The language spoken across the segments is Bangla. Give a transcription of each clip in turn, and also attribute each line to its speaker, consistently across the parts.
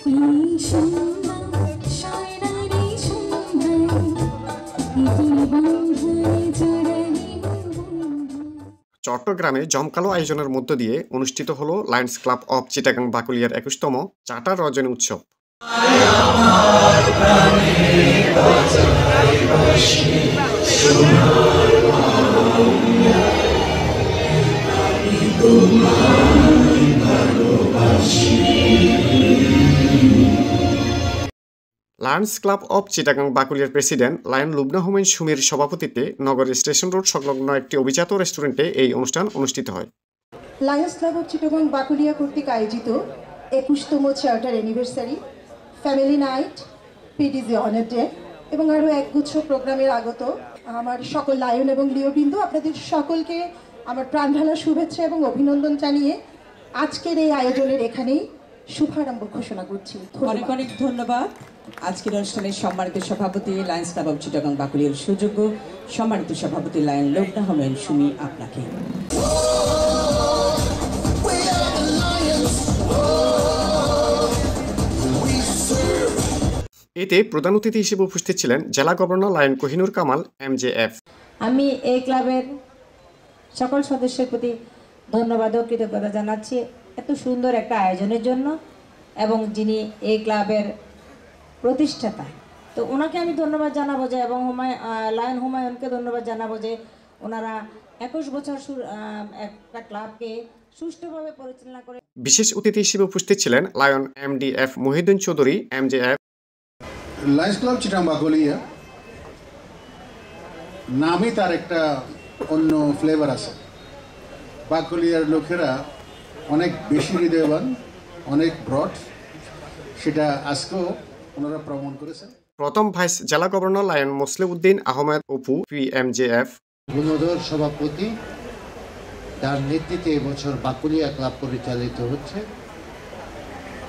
Speaker 1: চট্টগ্রামে জমকালো আয়োজনের মধ্য দিয়ে অনুষ্ঠিত হলো লায়ন্স ক্লাব অব চিটাগাং বাকলিয়ার ২১তম চাটার রজনী উৎসব। লায়ন্স ক্লাব অব চিটাগাং বাকলিয়ার প্রেসিডেন্ট লায়ন লুবনা হুমায়ুন সুমির সভাপতিত্বে নগরের স্টেশন রোড সংলগ্ন একটি অভিজাত রেস্টুরেন্টে এই অনুষ্ঠান অনুষ্ঠিত হয়।
Speaker 2: Lions Club of Chittagong Baklia কর্তৃক আয়োজিত ২১তম charter anniversary, family night, PDG honour day এবং আরও একগুচ্ছ প্রোগ্রামের আগত আমার সকল লায়ন এবং লিওবৃন্দ, আপনাদের সকলকে আমার প্রাণঢালা শুভেচ্ছা এবং অভিনন্দন জানিয়ে আজকের এই আয়োজনের এখানেই শুভারম্ভ ঘোষণা করছি।
Speaker 3: অনেক অনেক ধন্যবাদ। আজকের অনুষ্ঠানের সম্মানিত সভাপতি লায়ন্স ক্লাব অব চিটাগাং বাকলিয়ার সুযোগ্য সম্মানিত সভাপতি লায়ন লুবনা হুমায়ুন সুমি আপনাকে।
Speaker 1: এতে প্রধান অতিথি হিসেবে উপস্থিত ছিলেন জেলা governor lion Kohinoor Kamal MJF।
Speaker 4: আমি এই ক্লাবের সকল সদস্যের প্রতি ধন্যবাদ ও কৃতজ্ঞতা জানাচ্ছি এত সুন্দর একটা আয়োজনের জন্য, এবং যিনি এই ক্লাবের প্রতিষ্ঠাতা, তো ওনাকে আমি ধন্যবাদ জানাবো যে, এবং লায়ন হুমায়ুনকে ধন্যবাদ জানাবো যে ওনারা ২১ বছর একটা ক্লাবকে সুষ্ঠুভাবে পরিচালনা করে।
Speaker 1: বিশেষ অতিথি হিসেবে উপস্থিত ছিলেন Lion MDF Mohiuddin Chowdhury MJF।
Speaker 5: Lions Club Chittagong Bakalia নামই তার একটা অন্য ফ্লেভার আছে। বাকলিয়ার লোকেরা অনেক বেশি হৃদয়বান, অনেক ব্রড, সেটা আজকেও ওনারা প্রমাণ করেছেন।
Speaker 1: প্রথম ভাইস জেলা governor lion Mosleuddin Ahmed Apu PMJF।
Speaker 6: গুণধর সভাপতি, তার নেতৃত্বে এবছর বাকলিয়া ক্লাব পরিচালিত হচ্ছে।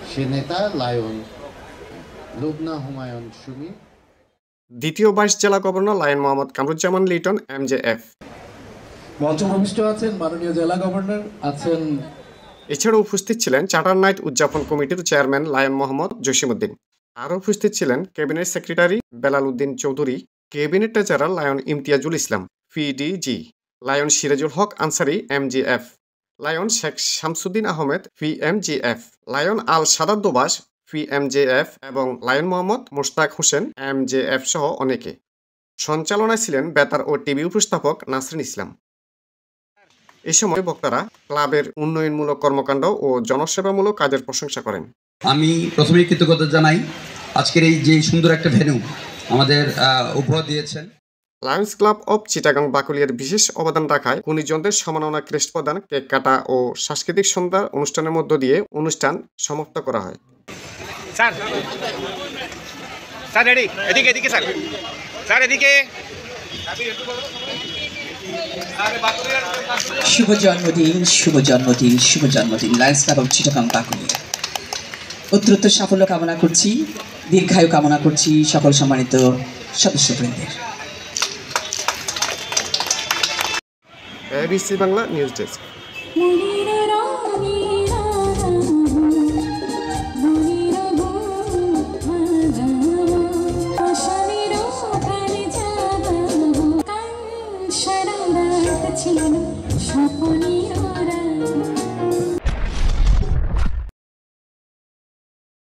Speaker 6: সে নেতা লায়ন লুবনা হুমায়ুন সুমি।
Speaker 1: দ্বিতীয় ভাইস জেলা governor lion Mohammad Kamruzzaman Liton MJF।
Speaker 7: মঞ্চ ভূমিষ্ঠ আছেন মাননীয় জেলা গভর্নর আছেন।
Speaker 1: এছাড়াও উপস্থিত ছিলেন চার্টার নাইট উদযাপন কমিটির চেয়ারম্যান লায়ন মোহাম্মদ জসিমউদ্দিন। আরও উপস্থিত ছিলেন cabinet secretary Belal Uddin Chowdhury, cabinet treasurer Lion Imtiazul Islam PDG, Lion Sirajul Haque Ansari MJF, Lion Sheikh Shamsuddin Ahmed PMJF, Lion Al Sadat Dobash PMJF এবং লায়ন মোহাম্মদ মুশতাক হোসেন MJF সহ অনেকে। সঞ্চালনায় ছিলেন বেতার ও টিভি উপস্থাপক নাসরিন ইসলাম। এ সময় বক্তারা ক্লাবের উন্নয়নমূলক কর্মকাণ্ড ও জনসেবামূলক কাজের প্রশংসা করেন।
Speaker 8: আমি প্রথমেই কৃতজ্ঞতা জানাই আজকের এই যে সুন্দর একটা ভেন্যু আমাদের উপহার দিয়েছেন।
Speaker 1: লায়ন্স ক্লাব অব চিটাগাং বাকলিয়ার বিশেষ অবদান রাখায় গুণীজনদের সম্মাননা ক্রেস্ট প্রদান, কেক কাটা ও সাংস্কৃতিক সন্ধ্যা অনুষ্ঠানের মধ্য দিয়ে অনুষ্ঠান সমাপ্ত করা হয়।
Speaker 9: স্যার স্যার রেডি, এদিকে এদিকে স্যার, স্যার এদিকে।
Speaker 3: শুভ জন্মদিন, শুভ জন্মদিন, শুভ জন্মদিন Lions Club of Chittagong Bakalia. উত্তরোত্তর সাফল্য কামনা করছি, দীর্ঘায়ু কামনা করছি সকল সম্মানিত সদস্যবৃন্দের।
Speaker 1: ABC Bangla news desk.